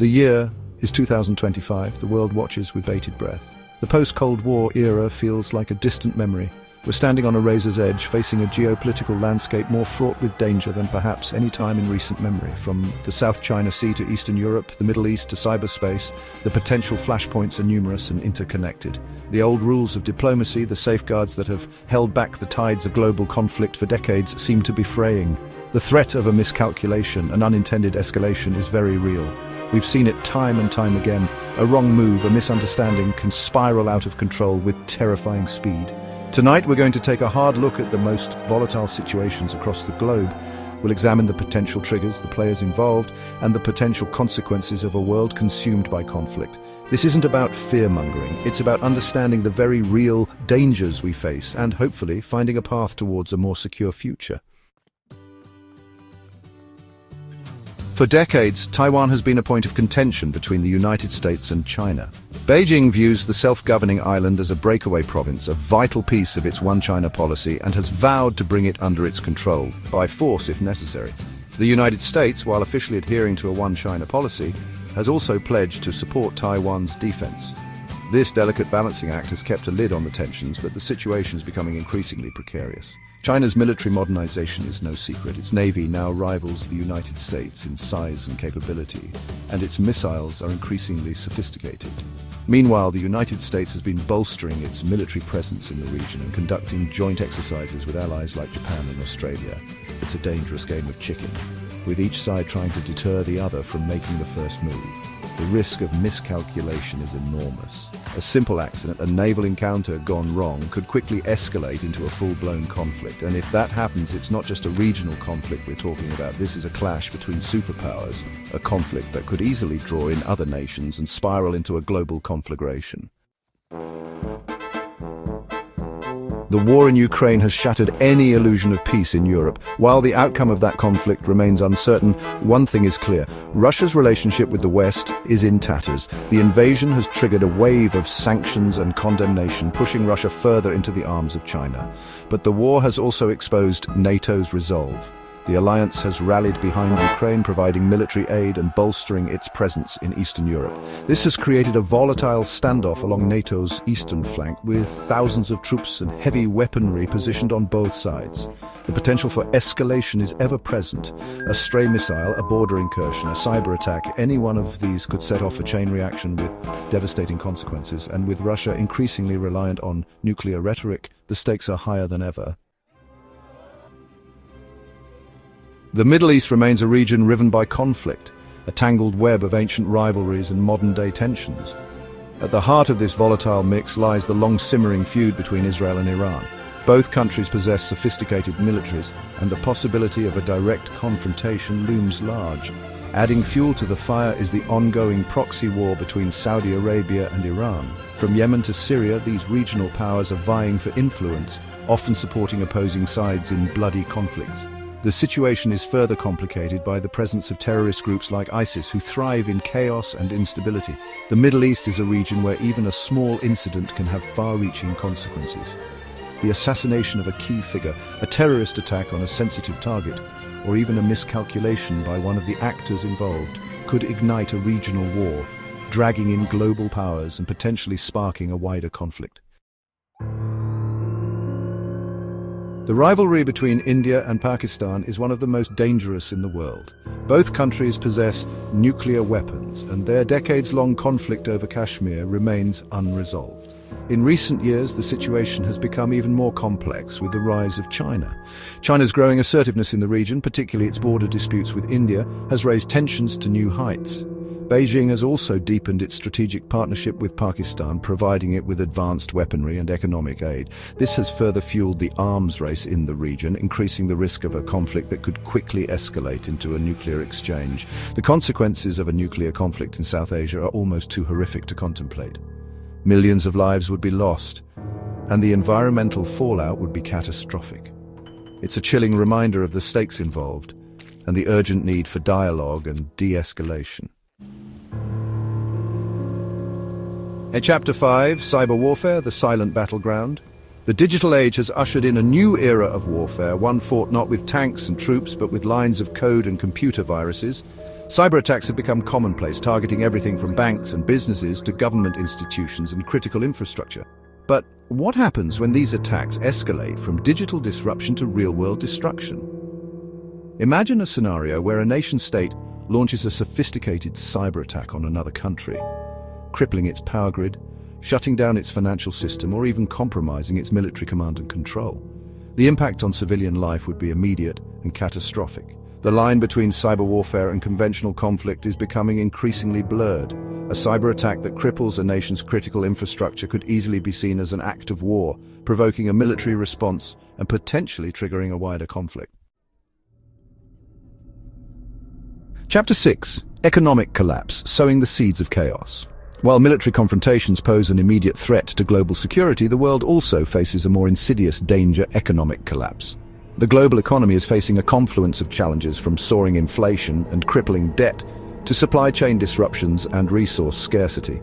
The year is 2025. The world watches with bated breath. The post-Cold War era feels like a distant memory. We're standing on a razor's edge, facing a geopolitical landscape more fraught with danger than perhaps any time in recent memory. From the South China Sea to Eastern Europe, the Middle East to cyberspace, the potential flashpoints are numerous and interconnected. The old rules of diplomacy, the safeguards that have held back the tides of global conflict for decades, seem to be fraying. The threat of a miscalculation, an unintended escalation, is very real. We've seen it time and time again. A wrong move, a misunderstanding can spiral out of control with terrifying speed. Tonight we're going to take a hard look at the most volatile situations across the globe. We'll examine the potential triggers, the players involved, and the potential consequences of a world consumed by conflict. This isn't about fear-mongering, it's about understanding the very real dangers we face and, hopefully, finding a path towards a more secure future. For decades, Taiwan has been a point of contention between the United States and China. Beijing views the self-governing island as a breakaway province, a vital piece of its One China policy, and has vowed to bring it under its control, by force if necessary. The United States, while officially adhering to a One China policy, has also pledged to support Taiwan's defense. This delicate balancing act has kept a lid on the tensions, but the situation is becoming increasingly precarious. China's military modernization is no secret. Its navy now rivals the United States in size and capability, and its missiles are increasingly sophisticated. Meanwhile, the United States has been bolstering its military presence in the region and conducting joint exercises with allies like Japan and Australia. It's a dangerous game of chicken, with each side trying to deter the other from making the first move. The risk of miscalculation is enormous. A simple accident, a naval encounter gone wrong, could quickly escalate into a full-blown conflict. And if that happens, it's not just a regional conflict we're talking about. This is a clash between superpowers, a conflict that could easily draw in other nations and spiral into a global conflagration. The war in Ukraine has shattered any illusion of peace in Europe. While the outcome of that conflict remains uncertain, one thing is clear. Russia's relationship with the West is in tatters. The invasion has triggered a wave of sanctions and condemnation, pushing Russia further into the arms of China. But the war has also exposed NATO's resolve. The alliance has rallied behind Ukraine, providing military aid and bolstering its presence in Eastern Europe. This has created a volatile standoff along NATO's eastern flank, with thousands of troops and heavy weaponry positioned on both sides. The potential for escalation is ever present. A stray missile, a border incursion, a cyber attack, any one of these could set off a chain reaction with devastating consequences. And with Russia increasingly reliant on nuclear rhetoric, the stakes are higher than ever. The Middle East remains a region riven by conflict, a tangled web of ancient rivalries and modern-day tensions. At the heart of this volatile mix lies the long-simmering feud between Israel and Iran. Both countries possess sophisticated militaries, and the possibility of a direct confrontation looms large. Adding fuel to the fire is the ongoing proxy war between Saudi Arabia and Iran. From Yemen to Syria, these regional powers are vying for influence, often supporting opposing sides in bloody conflicts. The situation is further complicated by the presence of terrorist groups like ISIS, who thrive in chaos and instability. The Middle East is a region where even a small incident can have far-reaching consequences. The assassination of a key figure, a terrorist attack on a sensitive target, or even a miscalculation by one of the actors involved could ignite a regional war, dragging in global powers and potentially sparking a wider conflict. The rivalry between India and Pakistan is one of the most dangerous in the world. Both countries possess nuclear weapons, and their decades-long conflict over Kashmir remains unresolved. In recent years, the situation has become even more complex with the rise of China. China's growing assertiveness in the region, particularly its border disputes with India, has raised tensions to new heights. Beijing has also deepened its strategic partnership with Pakistan, providing it with advanced weaponry and economic aid. This has further fueled the arms race in the region, increasing the risk of a conflict that could quickly escalate into a nuclear exchange. The consequences of a nuclear conflict in South Asia are almost too horrific to contemplate. Millions of lives would be lost, and the environmental fallout would be catastrophic. It's a chilling reminder of the stakes involved, and the urgent need for dialogue and de-escalation. In Chapter 5, Cyber Warfare, the Silent Battleground. The digital age has ushered in a new era of warfare, one fought not with tanks and troops, but with lines of code and computer viruses. Cyber attacks have become commonplace, targeting everything from banks and businesses to government institutions and critical infrastructure. But what happens when these attacks escalate from digital disruption to real-world destruction? Imagine a scenario where a nation-state launches a sophisticated cyber attack on another country, crippling its power grid, shutting down its financial system, or even compromising its military command and control. The impact on civilian life would be immediate and catastrophic. The line between cyber warfare and conventional conflict is becoming increasingly blurred. A cyber attack that cripples a nation's critical infrastructure could easily be seen as an act of war, provoking a military response and potentially triggering a wider conflict. Chapter 6. Economic collapse, sowing the seeds of chaos. While military confrontations pose an immediate threat to global security, the world also faces a more insidious danger: economic collapse. The global economy is facing a confluence of challenges, from soaring inflation and crippling debt to supply chain disruptions and resource scarcity.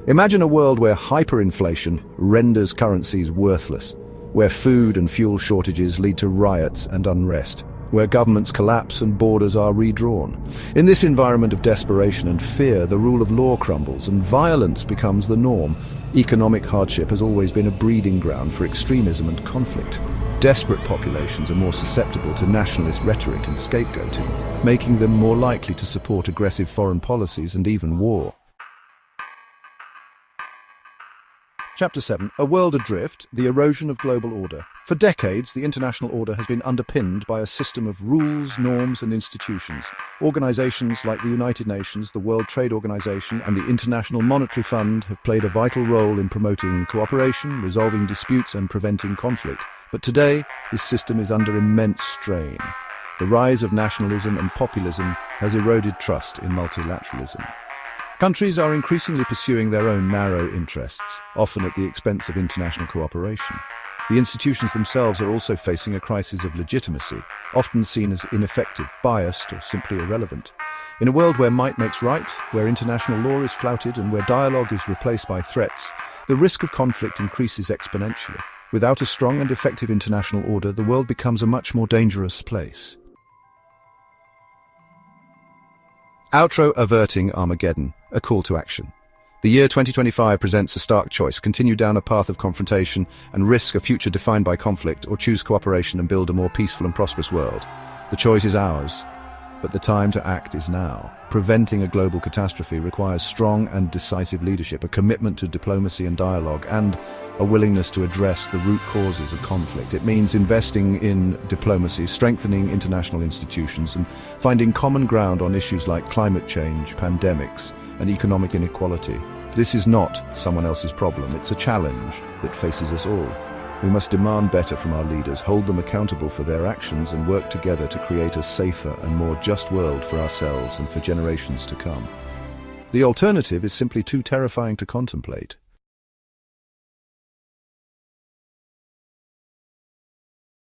Imagine a world where hyperinflation renders currencies worthless, where food and fuel shortages lead to riots and unrest, where governments collapse and borders are redrawn. In this environment of desperation and fear, the rule of law crumbles and violence becomes the norm. Economic hardship has always been a breeding ground for extremism and conflict. Desperate populations are more susceptible to nationalist rhetoric and scapegoating, making them more likely to support aggressive foreign policies and even war. Chapter 7. A world adrift, the erosion of global order. For decades, the international order has been underpinned by a system of rules, norms, and institutions. Organizations like the United Nations, the World Trade Organization, and the International Monetary Fund have played a vital role in promoting cooperation, resolving disputes, and preventing conflict. But today, this system is under immense strain. The rise of nationalism and populism has eroded trust in multilateralism. Countries are increasingly pursuing their own narrow interests, often at the expense of international cooperation. The institutions themselves are also facing a crisis of legitimacy, often seen as ineffective, biased, or simply irrelevant. In a world where might makes right, where international law is flouted, and where dialogue is replaced by threats, the risk of conflict increases exponentially. Without a strong and effective international order, the world becomes a much more dangerous place. Outro: Averting Armageddon, a call to action. The year 2025 presents a stark choice: continue down a path of confrontation and risk a future defined by conflict, or choose cooperation and build a more peaceful and prosperous world. The choice is ours, but the time to act is now. Preventing a global catastrophe requires strong and decisive leadership, a commitment to diplomacy and dialogue, and a willingness to address the root causes of conflict. It means investing in diplomacy, strengthening international institutions, and finding common ground on issues like climate change, pandemics, and economic inequality. This is not someone else's problem. It's a challenge that faces us all. We must demand better from our leaders, hold them accountable for their actions, and work together to create a safer and more just world for ourselves and for generations to come. The alternative is simply too terrifying to contemplate.